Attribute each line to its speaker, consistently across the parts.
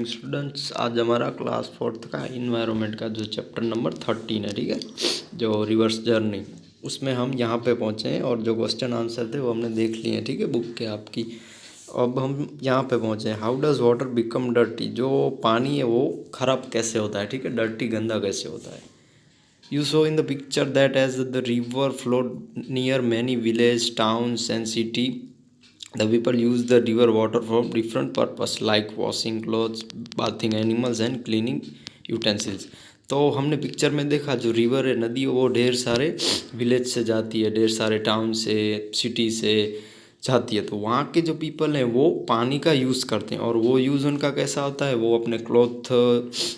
Speaker 1: Students, आज हमारा class fourth का इन्वायरमेंट का जो चैप्टर नंबर 13 है, ठीक है, जो रिवर्स जर्नी, उसमें हम यहाँ पे पहुँचे हैं और जो क्वेश्चन आंसर थे वो हमने देख लिए हैं, ठीक है, बुक के आपकी। अब हम यहाँ पे पहुँचे हैं, how does water become dirty. जो पानी है वो ख़राब कैसे होता है, ठीक है, डर्टी गंदा कैसे होता है। You saw in the picture that as the river flowed near many villages, towns, and city, the people use the river water for different purpose like washing clothes, bathing animals, and cleaning utensils. तो हमने picture में देखा जो river है, नदी, वो ढेर सारे विलेज से जाती है, ढेर सारे टाउन से, सिटी से जाती है। तो वहाँ के जो पीपल हैं वो पानी का यूज़ करते हैं, और वो यूज़ उनका कैसा होता है, वो अपने क्लॉथ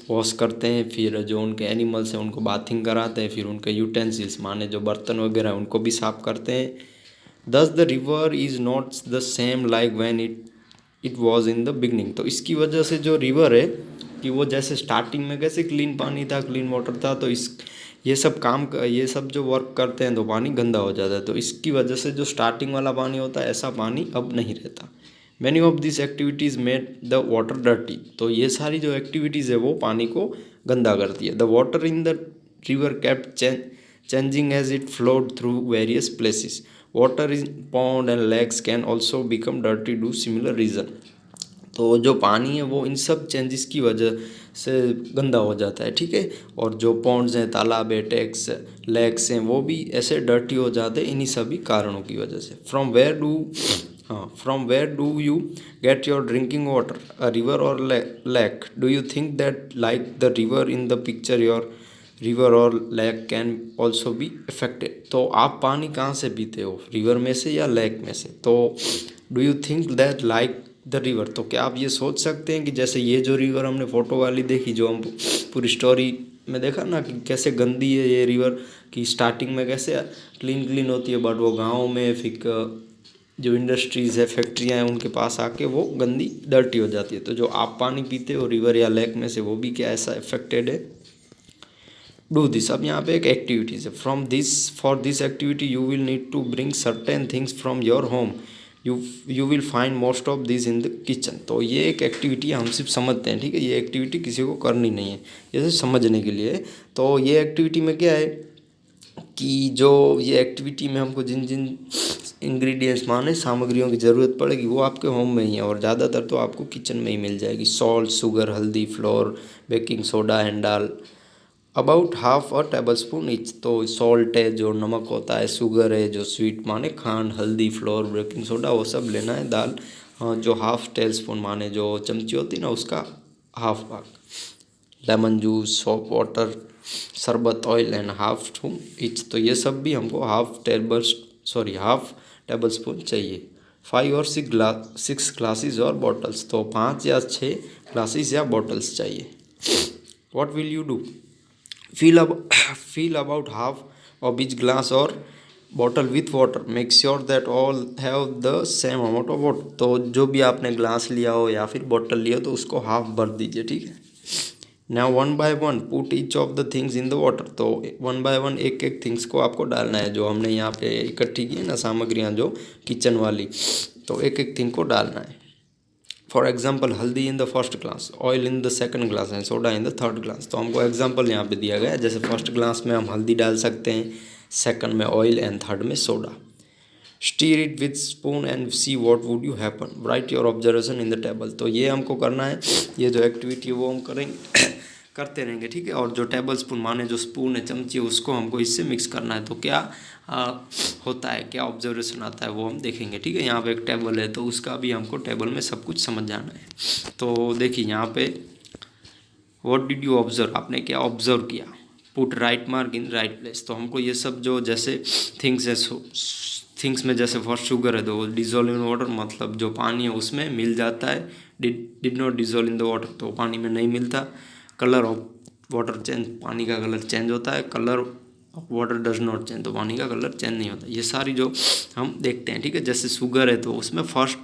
Speaker 1: वॉश करते हैं, फिर जो उनके एनिमल्स हैं उनको बाथिंग कराते हैं, फिर उनके यूटेंसिल्स माने जो बर्तन वगैरह हैं उनको भी साफ़ करते हैं। दस the river is not the same like when it was in the beginning. तो इसकी वजह से जो रिवर है कि वो जैसे स्टार्टिंग में कैसे क्लीन पानी था, क्लीन वाटर था, तो इस ये सब जो वर्क करते हैं तो पानी गंदा हो जाता है। तो इसकी वजह से जो स्टार्टिंग वाला पानी होता है ऐसा पानी अब नहीं रहता। Many of this activities made the water dirty. तो ये सारी जो एक्टिविटीज़ है वो पानी को गंदा करती है। The water in the river kept changing as it flowed through various places. Water in pond and lakes can also become dirty due similar reason. तो जो पानी है वो इन सब चेंजेस की वजह से गंदा हो जाता है, ठीक है। और जो पॉन्ड्स हैं, तालाब है, टेक्स, लेक्स हैं, वो भी ऐसे डर्टी हो जाते हैं इन्हीं सभी कारणों की वजह से। From where do you get your drinking water, a river or lake. Do you think that like the river in the picture your river or lake can also be affected. तो आप पानी कहाँ से पीते हो, रिवर में से या लेक में से। तो do you think that like the river, तो क्या आप ये सोच सकते हैं कि जैसे ये जो रिवर हमने फ़ोटो वाली देखी, जो हम पूरी स्टोरी में देखा ना कि कैसे गंदी है ये रिवर, कि स्टार्टिंग में कैसे क्लीन होती है, बट वो गाँव में फिर जो इंडस्ट्रीज़ है, फैक्ट्रियाँ हैं, उनके पास आके वो गंदी डर्टी हो जाती है। तो जो आप पानी पीते हो रिवर या लेक में से, वो भी क्या ऐसा अफेक्टेड है। Do this. अब यहाँ पे एक एक्टिविटीज़ है। For this activity you will need to bring certain things from your home. You will find most of this in the kitchen. तो ये एक एक्टिविटी हम सिर्फ समझते हैं, ठीक है, ये एक्टिविटी किसी को करनी नहीं है, ये सिर्फ समझने के लिए है। तो ये एक्टिविटी में क्या है कि जो ये एक्टिविटी में हमको जिन जिन इंग्रेडिएंट्स माने सामग्रियों की ज़रूरत पड़ेगी वो आपके होम में ही है, और ज़्यादातर तो आपको किचन में ही मिल जाएगी। सॉल्ट, शुगर, हल्दी, floor, baking soda and dal. About half a table spoon each. तो सॉल्ट है जो नमक होता है, शुगर है जो स्वीट माने खांड, हल्दी, फ्लोर, बेकिंग सोडा, वो सब लेना है। दाल जो हाफ टेबल स्पून माने जो चमची होती है ना, उसका हाफ भाग। लेमन जूस, सोप वाटर, शरबत, oil and half spoon each. तो ये सब भी हमको हाफ टेबल स्पून चाहिए। 5 और 6 ग्लासेस और बॉटल्स। तो 5 या 6 ग्लासेस या बॉटल्स चाहिए। What will you do. Fill about half of each glass or bottle with water. Make sure that all have the same amount of water. तो जो भी आपने ग्लास लिया हो या फिर बॉटल लिया हो तो उसको हाफ भर दीजिए, ठीक है। Now one by one put each of the things in the water. तो वन बाय वन एक एक थिंग्स को आपको डालना है, जो हमने यहाँ पे इकट्ठी की है ना सामग्रियाँ जो किचन वाली, तो एक एक थिंग को डालना है। फॉर एग्जाम्पल हल्दी in the first glass, oil in the second glass and soda in the third glass. तो हमको एग्जाम्पल यहाँ पे दिया गया है, जैसे फर्स्ट ग्लास में हम हल्दी डाल सकते हैं, सेकंड में ऑयल एंड थर्ड में soda. Stir it with spoon and see what would you happen. Right your observation in the table. तो ये हमको करना है, ये जो एक्टिविटी है वो हम करेंगे करते रहेंगे, ठीक है। और जो टेबल स्पून माने जो स्पून है, चमची है, उसको हमको इससे मिक्स करना है। तो क्या होता है, क्या ऑब्जर्वेशन आता है वो हम देखेंगे, ठीक है। यहाँ पे एक टेबल है तो उसका भी हमको टेबल में सब कुछ समझ जाना है। तो देखिए यहाँ पे व्हाट डिड यू ऑब्जर्व, आपने क्या ऑब्जर्व किया। Put right mark in right place. तो हमको ये सब जो जैसे थिंग्स है, थिंग्स में जैसे फर्स्ट शुगर है तो डिजोल्व इन वाटर, मतलब जो पानी है उसमें मिल जाता है। Did not dissolve in the water, तो पानी में नहीं मिलता। कलर ऑफ वाटर चेंज, पानी का कलर चेंज होता है। Colour of water does not change, तो पानी का कलर चेंज नहीं होता। ये सारी जो हम देखते हैं, ठीक है। जैसे शुगर है तो उसमें फर्स्ट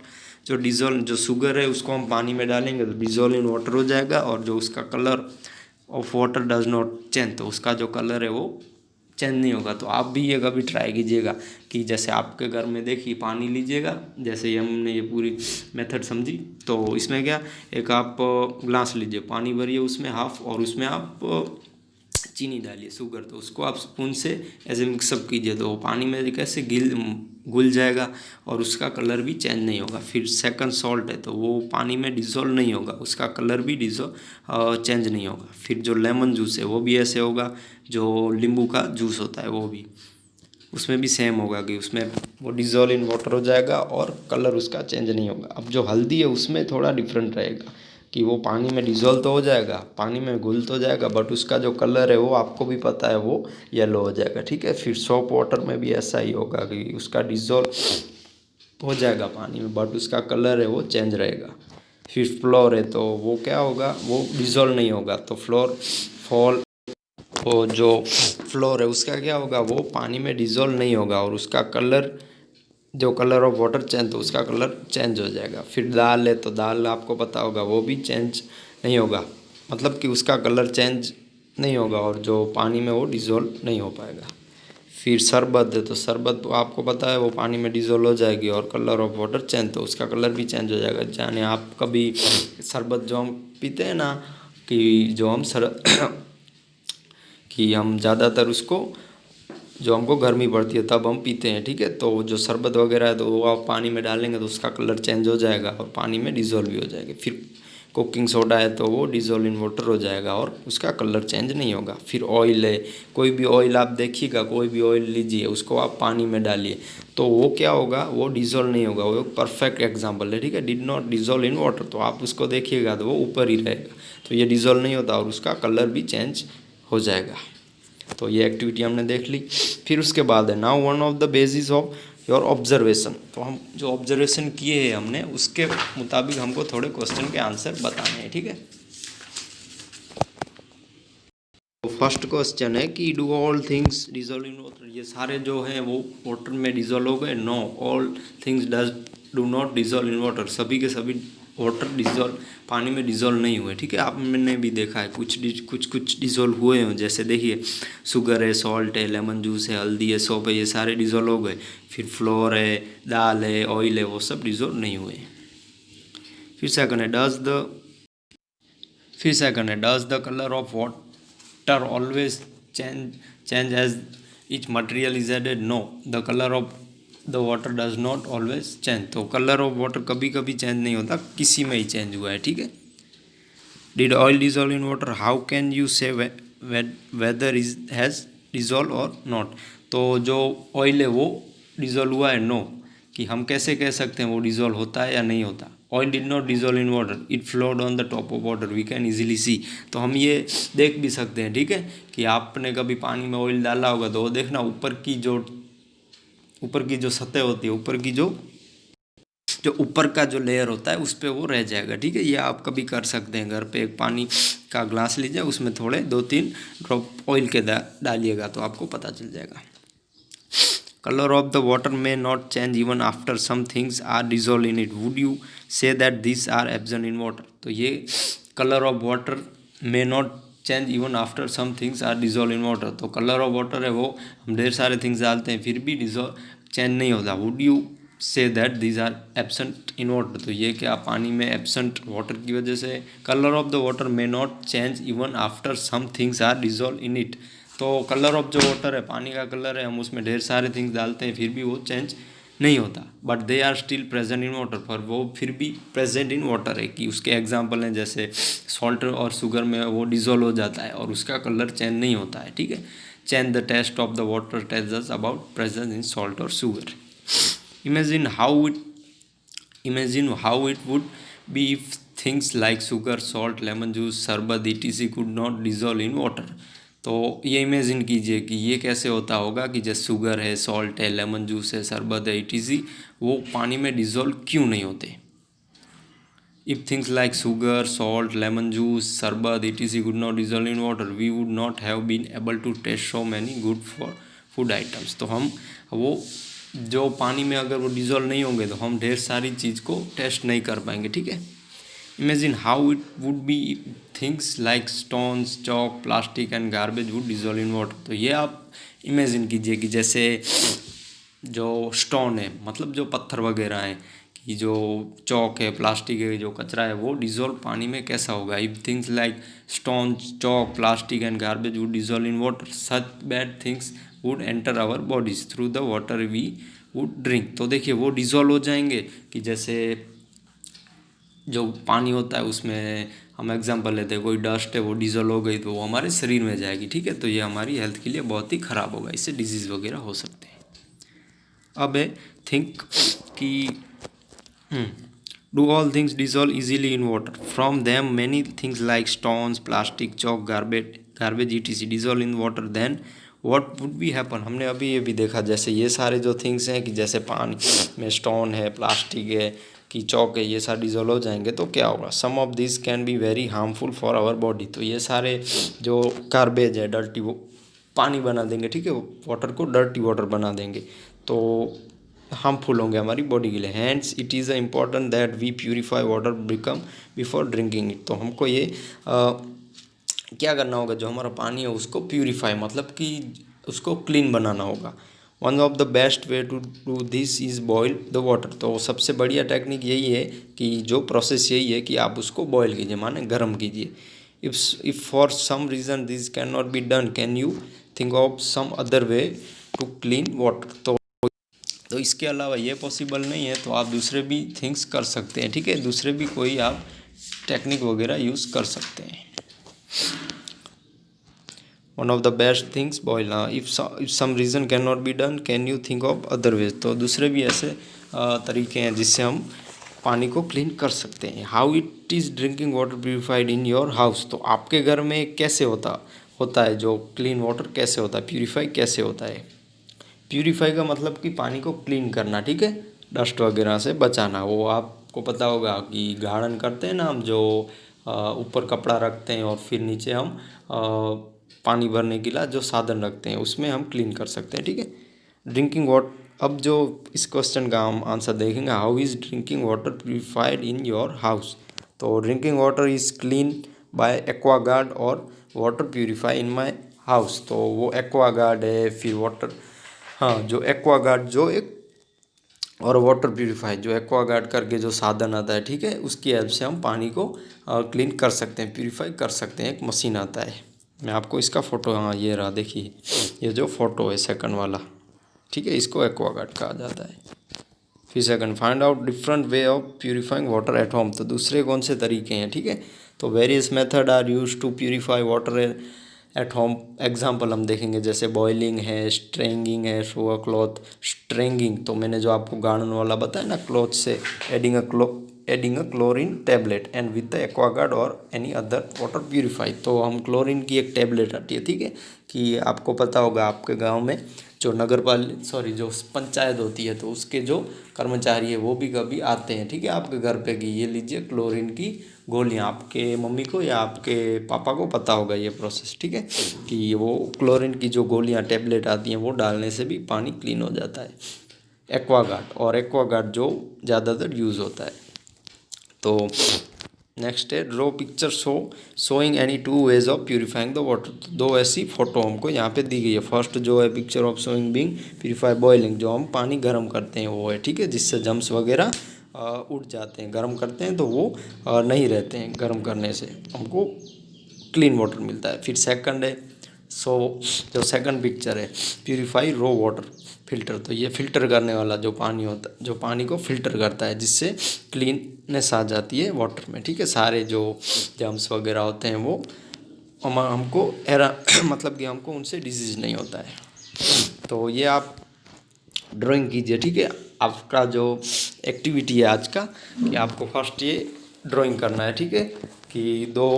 Speaker 1: जो शुगर है उसको हम पानी में डालेंगे तो डिजोल्व इन वाटर हो जाएगा, और जो उसका colour of water does not change, तो उसका जो कलर है वो चेंज नहीं होगा। तो आप भी ये कभी ट्राई कीजिएगा कि जैसे आपके घर में देखिए पानी लीजिएगा, जैसे ये हमने ये पूरी मेथड समझी। तो इसमें क्या, एक आप ग्लास लीजिए, पानी भरिए उसमें हाफ, और उसमें आप चीनी डालिए, शुगर, तो उसको आप स्पून से ऐसे मिक्सअप कीजिए, तो वो पानी में कैसे घुल जाएगा और उसका कलर भी चेंज नहीं होगा। फिर सेकंड सॉल्ट है, तो वो पानी में डिज़ोल्व नहीं होगा, उसका कलर भी चेंज नहीं होगा। फिर जो लेमन जूस है वो भी ऐसे होगा, जो नींबू का जूस होता है वो भी, उसमें भी सेम होगा कि उसमें वो डिज़ोल्व इन वाटर हो जाएगा और कलर उसका चेंज नहीं होगा। अब जो हल्दी है उसमें थोड़ा डिफरेंट रहेगा कि वो पानी में डिज़ोल्व तो हो जाएगा, पानी में घुल तो जाएगा, बट उसका जो कलर है वो आपको भी पता है वो येलो हो जाएगा, ठीक है। फिर सोप वाटर में भी ऐसा ही होगा कि उसका डिज़ोल्व हो जाएगा पानी में, बट उसका कलर है वो चेंज रहेगा। फिर फ्लोर है, तो वो क्या होगा, वो डिज़ोल्व नहीं होगा, तो वो जो फ्लोर है उसका क्या होगा, वो पानी में डिज़ोल्व नहीं होगा और उसका कलर, जो कलर ऑफ वाटर चेंज, तो उसका कलर चेंज हो जाएगा। फिर दाल है, तो दाल आपको पता होगा वो भी चेंज नहीं होगा, मतलब कि उसका कलर चेंज नहीं होगा और जो पानी में वो डिज़ोल्व नहीं हो पाएगा। फिर शरबत है, तो शरबत आपको पता है वो पानी में डिज़ोल्व हो जाएगी और कलर ऑफ वाटर चेंज, तो उसका कलर भी चेंज हो जाएगा। जाने आप कभी शरबत जो हम पीते हैं ना, कि जो हम कि हम ज़्यादातर उसको, जो हमको गर्मी पड़ती है तब हम पीते हैं, ठीक है। तो जो शरबत वगैरह है, तो वो आप पानी में डालेंगे तो उसका कलर चेंज हो जाएगा और पानी में डिज़ोल्व भी हो जाएगा। फिर कुकिंग सोडा है, तो वो डिज़ोल्व इन वाटर हो जाएगा और उसका कलर चेंज नहीं होगा। फिर ऑयल है, कोई भी ऑयल आप देखिएगा, कोई भी ऑयल लीजिए, उसको आप पानी में डालिए, तो वो क्या होगा, वो डिज़ोल्व नहीं होगा। वो परफेक्ट एग्जाम्पल है, ठीक है, did not dissolve in water, तो आप उसको देखिएगा तो वो ऊपर ही रहेगा, तो ये डिज़ोल्व नहीं होता और उसका कलर भी चेंज हो जाएगा। तो ये एक्टिविटी हमने देख ली। फिर उसके बाद है now one of the basis of your observation, तो हम जो ऑब्जर्वेशन किए हैं हमने उसके मुताबिक हमको थोड़े क्वेश्चन के आंसर बताने हैं, ठीक है। तो फर्स्ट क्वेश्चन है कि do all things dissolve in water, ये सारे जो हैं वो वाटर में डिजोल्व हो गए। No, all things do not dissolve in water, सभी के सभी वाटर डिजोल्व, पानी में डिजोल्व नहीं हुए, ठीक है। आपने भी देखा है कुछ डिजोल्व हुए हैं, जैसे देखिए शुगर है, सॉल्ट है, लेमन जूस है, हल्दी है, सोप है, ये सारे डिजोल्व हो गए। फिर फ्लोर है, दाल है, ऑयल है, वो सब डिजोल्व नहीं हुए। फिर सेकंड है does the colour of water always change as each material is added? No, the color of the water does not always change, तो कलर ऑफ वाटर कभी कभी चेंज नहीं होता, किसी में ही चेंज हुआ है, ठीक है। Did oil dissolve in water, how can you से वेदर इज हैज़ डिजोल्व और नॉट, तो जो ऑयल है वो डिजोल्व हुआ है, नो, कि हम कैसे कह सकते हैं वो डिजोल्व होता है या नहीं होता। Oil did not dissolve in water, it flowed on the top of water, we can easily see, तो हम ये देख भी सकते हैं, ठीक है, कि आपने कभी पानी में ऑयल डाला होगा तो वो देखना ऊपर की जो सतह होती है, ऊपर की जो ऊपर का जो लेयर होता है उस पर वो रह जाएगा, ठीक है। ये आप कभी कर सकते हैं घर पे, एक पानी का ग्लास लीजिए, उसमें थोड़े 2-3 ड्रॉप ऑयल के डालिएगा तो आपको पता चल जाएगा। Colour of the water may not change even after some things are dissolve in it, would you say that this are absent in water, तो ये colour of water may not change even after some things are dissolve in water, तो colour of water है वो हम ढेर सारे things डालते हैं फिर भी चेंज नहीं होता। Would you say that these are absent in water, तो ये क्या पानी में एब्सेंट वाटर की वजह से colour of the water may not change even after some things are dissolve in it, तो कलर ऑफ जो वाटर है, पानी का कलर है, हम उसमें ढेर सारे थिंग्स डालते हैं फिर भी वो चेंज नहीं होता, but they are still present in water, पर वो फिर भी प्रेजेंट इन वाटर है, कि उसके एग्जांपल हैं जैसे सॉल्ट और शुगर में वो डिजोल्व हो जाता है और उसका कलर चेंज नहीं होता है, ठीक है। Change the taste of the water tells us about presence in salt और sugar. Imagine how it would be if things like sugar, salt, lemon juice, शरबत etc could not dissolve in water, तो ये imagine कीजिए कि ये कैसे होता होगा कि जैसे शुगर है, सॉल्ट है, लेमन जूस है, शरबत है etc, वो पानी में डिज़ोल्व क्यों नहीं होते। If things like sugar, salt, lemon juice, शरबत etc could not dissolve in water, we would not have been able to taste so many good food items, तो हम वो जो पानी में अगर वो डिज़ोल्व नहीं होंगे तो हम ढेर सारी चीज़ को टेस्ट नहीं कर पाएंगे, ठीक है। Imagine how it would be things like stones, chalk, plastic and garbage would dissolve in water. तो ये आप इमेजिन कीजिए कि जैसे जो स्टोन है, मतलब जो पत्थर वगैरह हैं, कि जो चौक है, प्लास्टिक है, जो कचरा है, वो डिजोल्व पानी में कैसा होगा। If things like stone, chalk, plastic and garbage would dissolve in water, such bad things would enter our bodies through the water we would drink. तो देखिए वो डिजोल्व हो जाएंगे कि जैसे जो पानी होता है उसमें हम एग्जांपल लेते हैं, कोई डस्ट है वो डिजोल्व हो गई तो वो हमारे शरीर में जाएगी, ठीक है। तो ये हमारी हेल्थ के लिए बहुत ही ख़राब होगा, इससे डिजीज़ वगैरह हो सकते हैं। अब है थिंक कि do all things dissolve easily in water, from them many things like stones, plastic, chalk, garbage etc dissolve in water, then what would be happen. हमने अभी ये भी देखा, जैसे ये सारे जो थिंग्स हैं कि जैसे पानी में स्टोन है, प्लास्टिक है, कि चौक है, ये सारे डिजोल्व हो जाएंगे तो क्या होगा। Some of this can be very harmful for our body. तो ये सारे जो गार्बेज है, डर्टी, वो पानी बना देंगे, ठीक है, वाटर को डर्टी वाटर बना देंगे, तो हार्मफुल होंगे हमारी बॉडी के लिए। Hence it is a important that we purify water become before drinking it. तो हमको ये क्या करना होगा, जो हमारा पानी है उसको प्यूरीफाई, मतलब कि उसको क्लीन बनाना होगा। One of the best way to do this is boil the water. तो सबसे बढ़िया टेक्निक यही है कि जो प्रोसेस यही है कि आप उसको बॉयल कीजिए, माने गर्म कीजिए। If for some reason this can not be done, can you think of some other way to clean water. तो इसके अलावा ये पॉसिबल नहीं है तो आप दूसरे भी थिंग्स कर सकते हैं, ठीक है, दूसरे भी कोई आप टेक्निक वगैरह यूज़ कर सकते हैं। One of the best things boil. If some reason can not be done, can you think of other ways. तो दूसरे भी ऐसे तरीके हैं जिससे हम पानी को क्लीन कर सकते हैं। How it is drinking water purified in your house. तो आपके घर में कैसे होता है जो क्लीन वाटर कैसे होता है, प्यूरिफाई कैसे होता है। प्यूरिफाई का मतलब कि पानी को क्लीन करना, ठीक है, डस्ट वगैरह से बचाना। वो आपको पता होगा कि गार्डन करते हैं ना हम, जो ऊपर कपड़ा रखते हैं और फिर नीचे हम पानी भरने के लिए जो साधन रखते हैं उसमें हम क्लीन कर सकते हैं, ठीक है। ड्रिंकिंग वाटर, अब जो इस क्वेश्चन का हम आंसर देखेंगे, how is drinking water purified in your house. तो drinking water is clean by Aquaguard or water purify in my house. तो वो एक्वागार्ड है, फिर वाटर, हाँ, जो एक्वागार्ड जो एक, और वाटर प्यूरिफाई जो एक्वागार्ड करके जो साधन आता है, ठीक है, उसकी हेल्प से हम पानी को क्लीन कर सकते हैं, प्यूरिफाई कर सकते हैं। एक मशीन आता है, मैं आपको इसका फ़ोटो, हाँ ये रहा, देखिए ये जो फ़ोटो है सेकंड वाला, ठीक है, इसको एक्वागार्ड कहा जाता है। फिर second, find out different way of purifying water at home. तो दूसरे कौन से तरीके हैं, ठीक है। तो various method are use to purify water at home. Example हम देखेंगे, जैसे बॉइलिंग है, स्ट्रेंगिंग है, थ्रू अ क्लॉथ। स्ट्रेंगिंग तो मैंने जो आपको गार्डन वाला बताया ना, क्लॉथ से adding a chlorine tablet and with the Aquaguard और एनी अदर वाटर प्यूरिफाई। तो हम क्लोरीन की एक टैबलेट आती है, ठीक है, कि आपको पता होगा आपके गांव में जो जो पंचायत होती है, तो उसके जो कर्मचारी है वो भी कभी आते हैं, ठीक है, आपके घर पे कि ये लीजिए क्लोरीन की गोलियां। आपके मम्मी को या आपके पापा को पता होगा ये प्रोसेस, ठीक है, कि वो क्लोरीन की जो गोलियां टैबलेट आती हैं वो डालने से भी पानी क्लीन हो जाता है। एक्वागार्ड जो ज़्यादातर यूज़ होता है। तो नेक्स्ट है draw picture showing any two ways of purifying the water. तो दो ऐसी फोटो हमको यहाँ पे दी गई है। फर्स्ट जो है picture of showing being purify boiling, जो हम पानी गर्म करते हैं वो है, ठीक है, जिससे जम्स वगैरह उठ जाते हैं। गर्म करते हैं तो वो नहीं रहते हैं, गर्म करने से हमको क्लीन वाटर मिलता है। फिर सेकंड है, जो सेकंड पिक्चर है प्यूरिफाई रो वाटर फिल्टर। तो ये फिल्टर करने वाला जो पानी होता है, जो पानी को फिल्टर करता है, जिससे क्लीननेस आ जाती है वाटर में, ठीक है, सारे जो जर्म्स वगैरह होते हैं वो हमको मतलब कि हमको उनसे डिजीज़ नहीं होता है। तो ये आप ड्राइंग कीजिए, ठीक है। आपका जो एक्टिविटी है आज का, कि आपको फर्स्ट ये ड्राइंग करना है, ठीक है, कि दो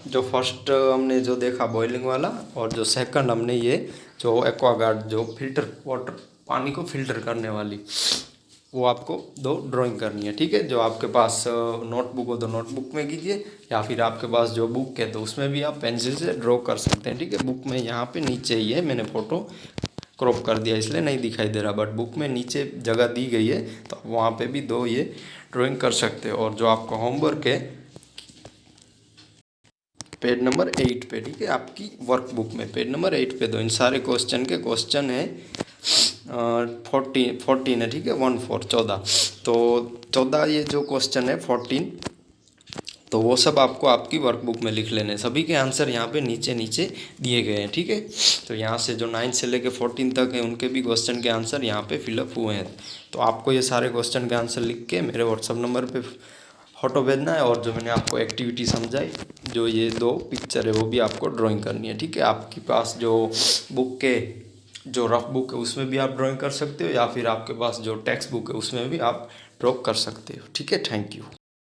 Speaker 1: जो फर्स्ट हमने जो देखा बॉइलिंग वाला, और जो सेकंड हमने ये जो एक्वागार्ड जो फिल्टर वाटर पानी को फिल्टर करने वाली, वो आपको दो ड्राइंग करनी है, ठीक है। जो आपके पास नोटबुक हो तो नोटबुक में कीजिए, या फिर आपके पास जो बुक है तो उसमें भी आप पेंसिल से ड्रॉ कर सकते हैं, ठीक है। बुक में यहाँ पे नीचे ही है, मैंने फ़ोटो क्रॉप कर दिया इसलिए नहीं दिखाई दे रहा, बट बुक में नीचे जगह दी गई है तो आप वहाँ पे भी 2 ये ड्राइंग कर सकते हो। और जो आपका होमवर्क है पेज नंबर 8 पे, ठीक है, आपकी वर्कबुक में पेज नंबर 8 पे दो। इन सारे क्वेश्चन के क्वेश्चन है 14 है, ठीक है, 14 14। तो 14 ये जो क्वेश्चन है 14, तो वो सब आपको आपकी वर्कबुक में लिख लेने। सभी के आंसर यहाँ पे नीचे नीचे दिए गए हैं, ठीक है। तो यहाँ से जो 9 से लेके 14 तक है उनके भी क्वेश्चन के आंसर यहाँ पे फिलअप हुए हैं। तो आपको ये सारे क्वेश्चन के आंसर लिख के मेरे व्हाट्सअप नंबर पे फ़ोटो भेजना है। और जो मैंने आपको एक्टिविटी समझाई, जो ये 2 पिक्चर है वो भी आपको ड्राइंग करनी है, ठीक है। आपके पास जो बुक के जो रफ बुक है उसमें भी आप ड्राइंग कर सकते हो, या फिर आपके पास जो टेक्स्ट बुक है उसमें भी आप ड्रॉ कर सकते हो, ठीक है। Thank you.